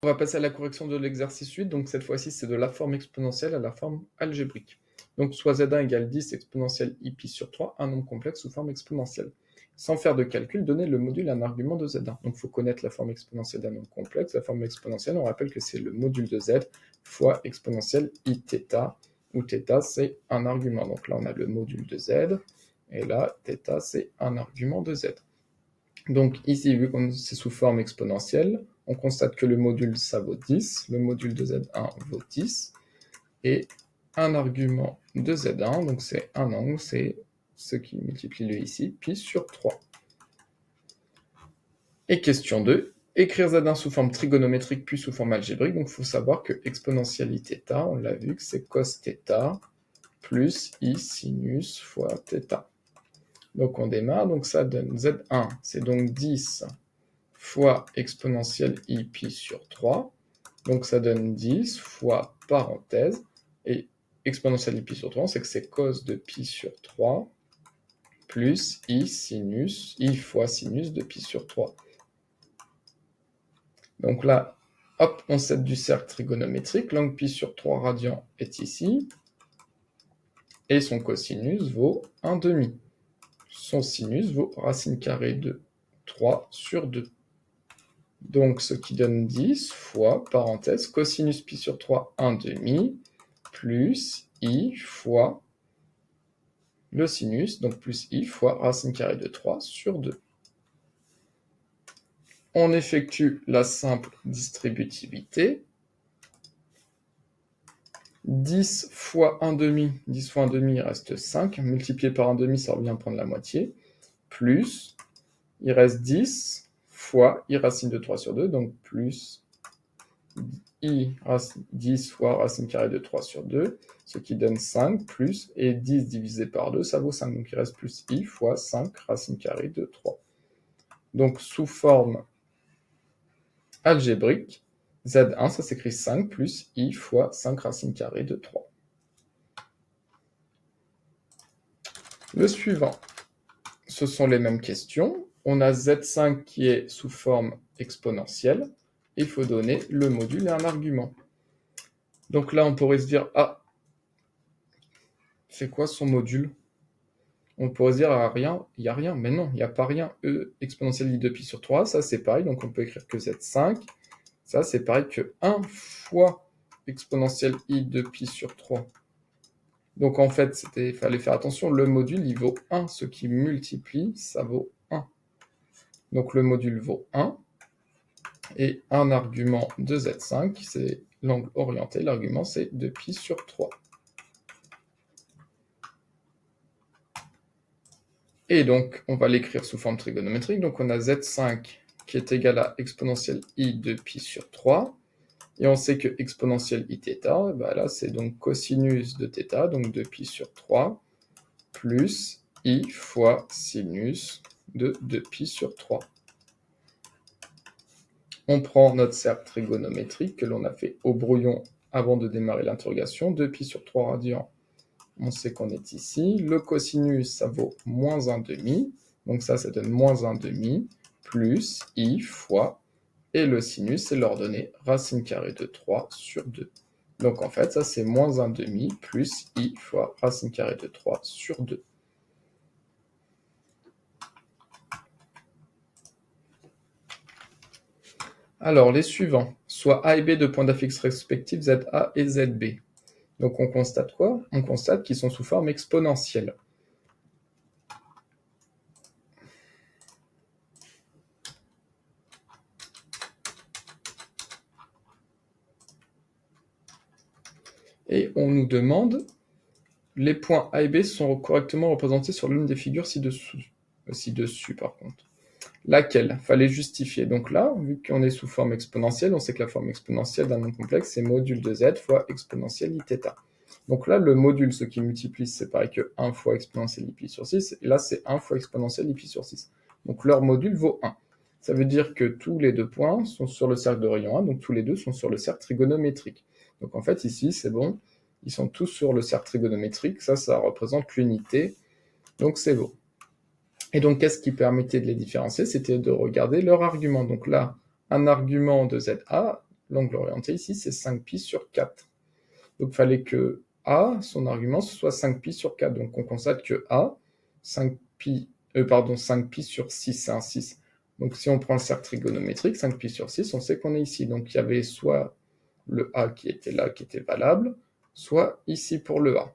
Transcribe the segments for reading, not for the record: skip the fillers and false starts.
On va passer à la correction de l'exercice 8, donc cette fois-ci c'est de la forme exponentielle à la forme algébrique. Donc soit z1 égale 10 exponentielle i pi sur 3, un nombre complexe sous forme exponentielle. Sans faire de calcul, donner le module à un argument de z1. Donc il faut connaître la forme exponentielle d'un nombre complexe. La forme exponentielle, on rappelle que c'est le module de z fois exponentielle iθ, où θ c'est un argument. Donc là on a le module de z, et là θ c'est un argument de z. Donc ici, vu que c'est sous forme exponentielle, on constate que le module, ça vaut 10, le module de z1 vaut 10, et un argument de z1, donc c'est un angle, c'est ce qui multiplie le ici, pi sur 3. Et question 2, écrire z1 sous forme trigonométrique puis sous forme algébrique, donc il faut savoir que exponentielle iθ, on l'a vu que c'est cos θ plus i sinus fois θ. Donc on démarre, donc ça donne z1, c'est donc 10 fois exponentielle i pi sur 3, donc ça donne 10 fois parenthèse, et exponentielle i pi sur 3, c'est que c'est cos de pi sur 3, plus i fois sinus de pi sur 3. Donc là, hop, on s'aide du cercle trigonométrique, l'angle pi sur 3 radians est ici, et son cosinus vaut 1/2. Son sinus vaut racine carrée de 3 sur 2. Donc, ce qui donne 10 fois, parenthèse, cosinus pi sur 3, 1/2, plus i fois le sinus, donc plus i fois racine carrée de 3 sur 2. On effectue la simple distributivité. 10 fois 1/2, 10 fois 1/2, il reste 5. Multiplié par 1/2, ça revient prendre la moitié. Plus, il reste 10 fois i racine de 3 sur 2, donc plus i 10 fois racine carrée de 3 sur 2, ce qui donne 5, plus, et 10 divisé par 2, ça vaut 5. Donc il reste plus i fois 5 racine carrée de 3. Donc sous forme algébrique, z1, ça s'écrit 5 plus i fois 5 racine carrée de 3. Le suivant, ce sont les mêmes questions. On a z5 qui est sous forme exponentielle. Il faut donner le module et un argument. Donc là, on pourrait se dire, ah, c'est quoi son module? On pourrait se dire, ah, rien, il n'y a rien. Mais non, il n'y a pas rien. E exponentielle i de pi sur 3, ça c'est pareil. Donc on peut écrire que z5. Ça c'est pareil que 1 fois exponentielle i de pi sur 3. Donc en fait, il fallait faire attention, le module, il vaut 1. Ce qui multiplie, ça vaut 1. Donc le module vaut 1. Et un argument de z5, c'est l'angle orienté. L'argument, c'est 2π sur 3. Et donc, on va l'écrire sous forme trigonométrique. Donc on a z5 qui est égal à exponentielle i de pi sur 3. Et on sait que exponentielle iθ, bah là, c'est donc cosinus de θ, donc 2π sur 3, plus i fois sinus de 2π sur 3. On prend notre cercle trigonométrique que l'on a fait au brouillon avant de démarrer l'interrogation. 2π sur 3 radians, on sait qu'on est ici. Le cosinus, ça vaut moins 1/2. Donc ça donne moins 1/2, plus i fois, et le sinus, c'est l'ordonnée racine carrée de 3 sur 2. Donc en fait, ça c'est moins 1/2 plus i fois racine carrée de 3 sur 2. Alors les suivants, soit a et b de points d'affix respectifs za et zb. Donc on constate quoi? On constate qu'ils sont sous forme exponentielle. Et on nous demande, les points A et B sont correctement représentés sur l'une des figures ci-dessus par contre. Laquelle? Fallait justifier. Donc là, vu qu'on est sous forme exponentielle, on sait que la forme exponentielle d'un nombre complexe, c'est module de z fois exponentielle iθ. Donc là, le module, ce qui multiplie, c'est pareil que 1 fois exponentielle i pi sur 6, et là, c'est 1 fois exponentielle i pi sur 6. Donc leur module vaut 1. Ça veut dire que tous les deux points sont sur le cercle de rayon 1, donc tous les deux sont sur le cercle trigonométrique. Donc en fait, ici, c'est bon, ils sont tous sur le cercle trigonométrique, ça représente l'unité, donc c'est bon. Et donc, qu'est-ce qui permettait de les différencier? C'était de regarder leur argument. Donc là, un argument de ZA, l'angle orienté ici, c'est 5π sur 4. Donc il fallait que A, son argument, ce soit 5π sur 4. Donc on constate que A, 5π sur 6, c'est un 6. Donc si on prend le cercle trigonométrique, 5π sur 6, on sait qu'on est ici. Donc il y avait soit le A qui était là, qui était valable, soit ici pour le A.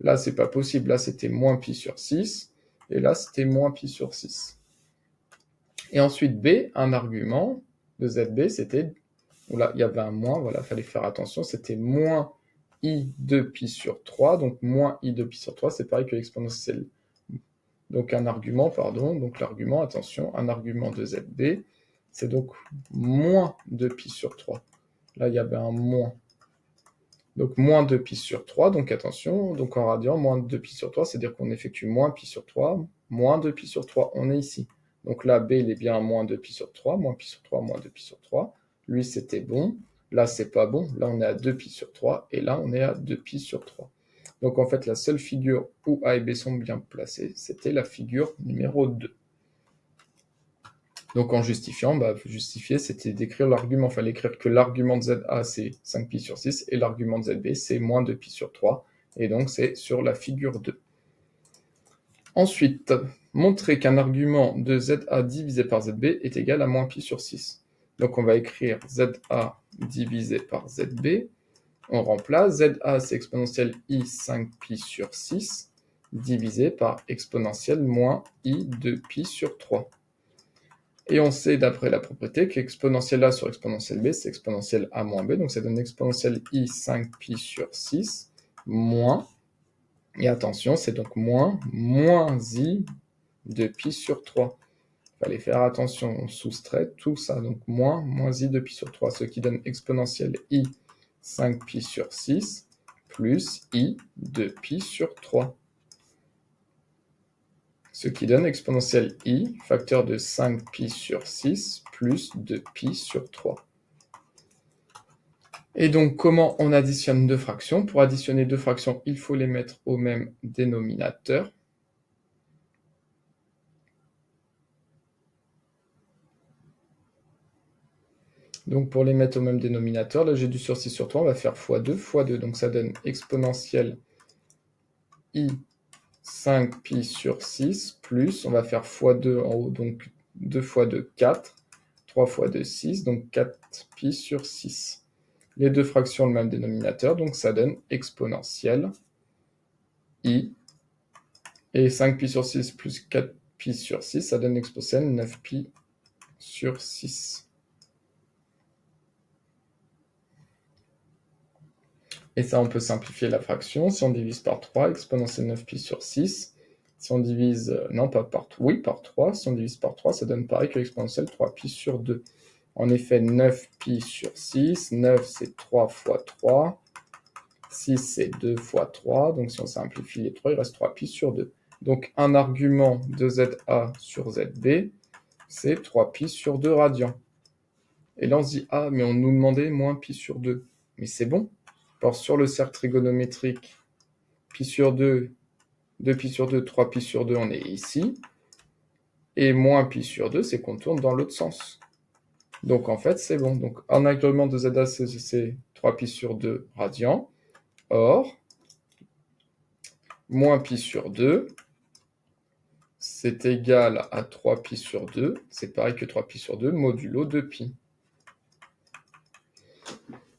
Là, c'est pas possible. Là, c'était moins π sur 6. Et là, c'était moins π sur 6. Et ensuite, B, un argument de ZB, c'était... Là, il y avait un moins, voilà, il fallait faire attention. C'était moins I de π sur 3. Donc, moins I de π sur 3, c'est pareil que l'exponentielle. Donc, un argument, pardon. Donc, l'argument, attention, un argument de ZB, c'est donc moins 2π sur 3. Là, il y avait un moins. Donc, moins 2π sur 3, donc attention, donc en radian, moins 2π sur 3, c'est-à-dire qu'on effectue moins π sur 3, moins 2π sur 3, on est ici. Donc là, B, il est bien à moins 2π sur 3, moins π sur 3, moins 2π sur 3. Lui, c'était bon. Là, c'est pas bon. Là, on est à 2π sur 3, et là, on est à 2π sur 3. Donc, en fait, la seule figure où A et B sont bien placées, c'était la figure numéro 2. Donc en justifiant, justifier, c'était d'écrire l'argument. Il fallait écrire que l'argument de ZA, c'est 5π sur 6, et l'argument de ZB, c'est moins 2π sur 3. Et donc, c'est sur la figure 2. Ensuite, montrer qu'un argument de ZA divisé par ZB est égal à moins π sur 6. Donc on va écrire ZA divisé par ZB. On remplace. ZA, c'est exponentielle I 5π sur 6, divisé par exponentielle moins I de π sur 3. Et on sait, d'après la propriété, qu'exponentielle A sur exponentielle B, c'est exponentielle A moins B. Donc ça donne exponentielle I 5π sur 6 moins, et attention, c'est donc moins I de π sur 3. Il fallait faire attention, on soustrait tout ça. Donc moins I de π sur 3, ce qui donne exponentielle I 5π sur 6 plus I de π sur 3. Ce qui donne exponentielle I, facteur de 5π sur 6, plus 2π sur 3. Et donc, comment on additionne deux fractions? Pour additionner deux fractions, il faut les mettre au même dénominateur. Donc, pour les mettre au même dénominateur, là, j'ai du sur 6 sur 3, on va faire x2. Donc, ça donne exponentielle I 5π sur 6, plus, on va faire x2 en haut, donc 2 x 2, 4, 3 x 2, 6, donc 4π sur 6. Les deux fractions ont le même dénominateur, donc ça donne exponentielle I, et 5π sur 6 plus 4π sur 6, ça donne exponentielle 9π sur 6. Et ça, on peut simplifier la fraction. Si on divise par 3, exponentielle 9π sur 6. Si on divise, non pas par 3, oui par 3. Si on divise par 3, ça donne pareil que l'exponentielle 3π sur 2. En effet, 9π sur 6. 9, c'est 3 fois 3. 6, c'est 2 fois 3. Donc si on simplifie les 3, il reste 3π sur 2. Donc un argument de ZA sur ZB, c'est 3π sur 2 radians. Et là, on se dit, ah, mais on nous demandait moins π sur 2. Mais c'est bon. Alors, sur le cercle trigonométrique, π sur 2, 2π sur 2, 3π sur 2, on est ici. Et moins π sur 2, c'est qu'on tourne dans l'autre sens. Donc, en fait, c'est bon. Donc, un argument de ZA, c'est 3π sur 2 radians. Or, moins π sur 2, c'est égal à 3π sur 2. C'est pareil que 3π sur 2, modulo 2π.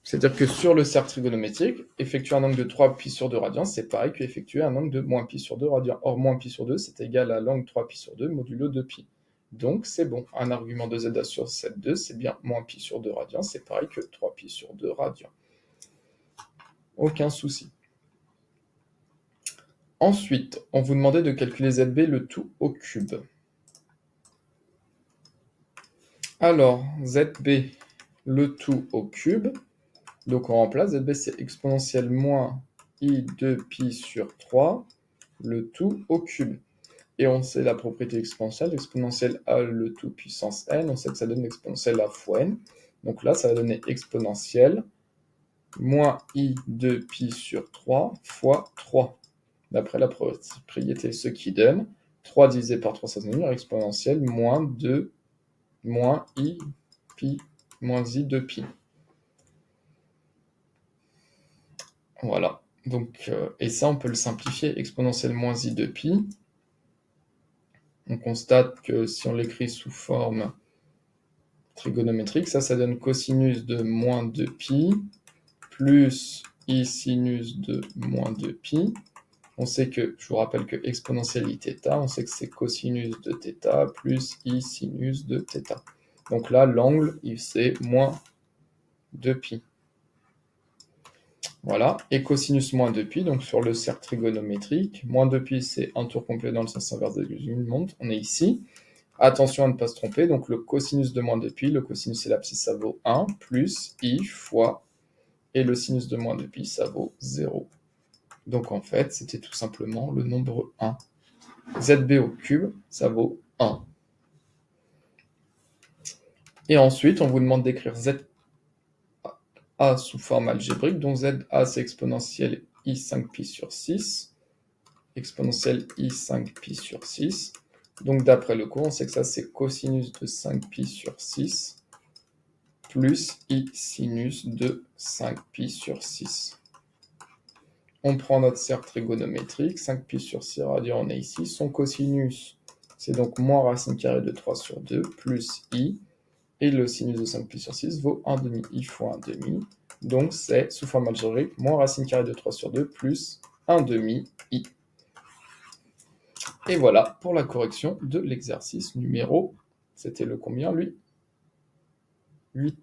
C'est-à-dire que sur le cercle trigonométrique, effectuer un angle de 3π sur 2 radians, c'est pareil qu'effectuer un angle de moins π sur 2 radians. Or, moins π sur 2, c'est égal à l'angle 3π sur 2 modulo 2π. Donc, c'est bon. Un argument de ZA sur Z2, c'est bien moins π sur 2 radians, c'est pareil que 3π sur 2 radians. Aucun souci. Ensuite, on vous demandait de calculer ZB le tout au cube. Alors, ZB le tout au cube. Donc on remplace, ZB c'est exponentielle moins I de π sur 3, le tout au cube. Et on sait la propriété exponentielle, l'exponentielle A le tout puissance n, on sait que ça donne l'exponentielle A fois n. Donc là, ça va donner exponentielle moins I de π sur 3 fois 3. D'après la propriété, ce qui donne 3 divisé par 3, ça donne exponentielle moins 2 moins I de π. Voilà. Donc, et ça, on peut le simplifier. Exponentielle moins i de pi. On constate que si on l'écrit sous forme trigonométrique, ça donne cosinus de moins 2pi plus i sinus de moins 2pi. On sait que, je vous rappelle que exponentielle iθ, on sait que c'est cosinus de θ plus i sinus de θ. Donc là, l'angle, c'est moins 2pi. Voilà, et cosinus moins 2pi, donc sur le cercle trigonométrique, moins 2pi, c'est un tour complet dans le sens inverse de une montre, on est ici. Attention à ne pas se tromper, donc le cosinus de moins 2pi, le cosinus et l'abscisse, ça vaut 1, plus i fois, et le sinus de moins 2pi, ça vaut 0. Donc en fait, c'était tout simplement le nombre 1. ZB au cube, ça vaut 1. Et ensuite, on vous demande d'écrire ZA sous forme algébrique, donc ZA, c'est exponentielle i5pi sur 6, exponentielle i5pi sur 6. Donc d'après le cours, on sait que ça, c'est cosinus de 5pi sur 6, plus i sinus de 5pi sur 6. On prend notre cercle trigonométrique, 5pi sur 6 radians, on est ici. Son cosinus, c'est donc moins racine carrée de 3 sur 2, plus i, et le sinus de 5pi sur 6 vaut 1 demi i fois 1 demi. Donc c'est, sous forme algébrique, moins racine carrée de 3 sur 2, plus 1 demi i. Et voilà pour la correction de l'exercice numéro, c'était le combien lui 8.